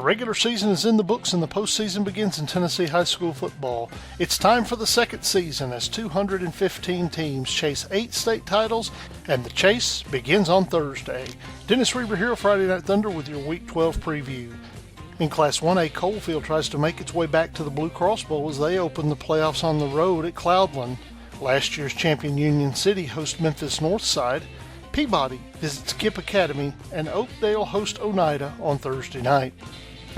regular season is in the books and the postseason begins in Tennessee high school football. It's time for the second season as 215 teams chase 8 state titles, and the chase begins on Thursday. Dennis Reber here, Friday Night Thunder, with your Week 12 preview. In Class 1A, Coalfield tries to make its way back to the Blue Cross Bowl as they open the playoffs on the road at Cloudland. Last year's champion Union City hosts Memphis Northside. Peabody visits Kipp Academy, and Oakdale host Oneida on Thursday night.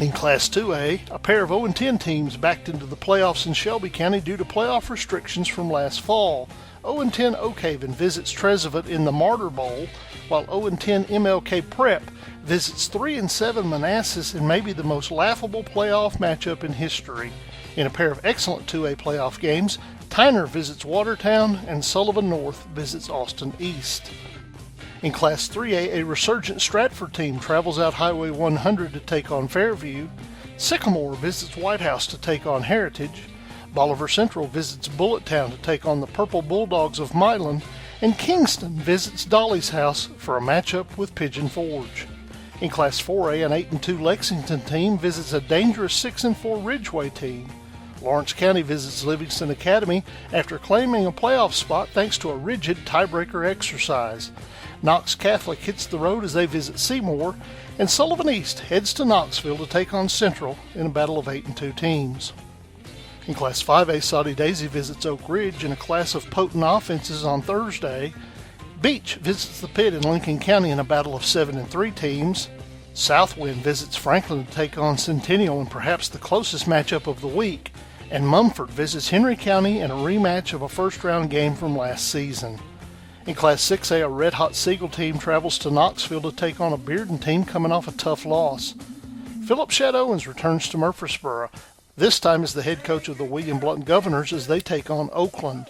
In Class 2A, a pair of 0-10 teams backed into the playoffs in Shelby County due to playoff restrictions from last fall. 0-10 Oak Haven visits Trezevant in the Martyr Bowl, while 0-10 MLK Prep visits 3-7 Manassas in maybe the most laughable playoff matchup in history. In a pair of excellent 2A playoff games, Tyner visits Watertown, and Sullivan North visits Austin East. In Class 3A, a resurgent Stratford team travels out Highway 100 to take on Fairview. Sycamore visits White House to take on Heritage. Bolivar Central visits Bullitttown to take on the Purple Bulldogs of Milan. And Kingston visits Dolly's House for a matchup with Pigeon Forge. In Class 4A, an 8-2 Lexington team visits a dangerous 6-4 Ridgeway team. Lawrence County visits Livingston Academy after claiming a playoff spot thanks to a rigid tiebreaker exercise. Knox Catholic hits the road as they visit Seymour, and Sullivan East heads to Knoxville to take on Central in a battle of 8-2 teams. In Class 5A, Soddy Daisy visits Oak Ridge in a class of potent offenses on Thursday. Beach visits the Pit in Lincoln County in a battle of 7-3 teams. Southwind visits Franklin to take on Centennial in perhaps the closest matchup of the week. And Mumford visits Henry County in a rematch of a first-round game from last season. In Class 6A, a red-hot Siegel team travels to Knoxville to take on a Bearden team coming off a tough loss. Philip Shad Owens returns to Murfreesboro, this time as the head coach of the William Blount Governors as they take on Oakland.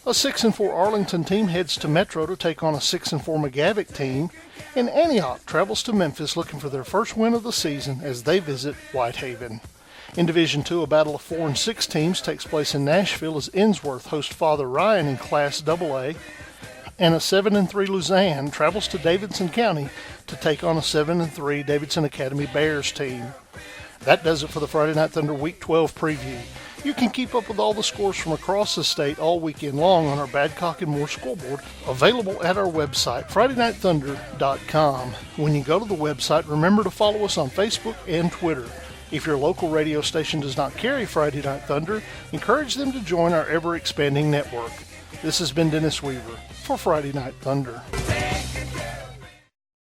A 6-4 Arlington team heads to Metro to take on a 6-4 McGavock team, and Antioch travels to Memphis looking for their first win of the season as they visit Whitehaven. In Division II, a battle of 4 and 6 teams takes place in Nashville as Innsworth hosts Father Ryan in Class AA, and a 7-3 Luzanne travels to Davidson County to take on a 7-3 Davidson Academy Bears team. That does it for the Friday Night Thunder Week 12 preview. You can keep up with all the scores from across the state all weekend long on our Badcock and Moore scoreboard, available at our website, FridayNightThunder.com. When you go to the website, remember to follow us on Facebook and Twitter. If your local radio station does not carry Friday Night Thunder, encourage them to join our ever-expanding network. This has been Dennis Weaver for Friday Night Thunder.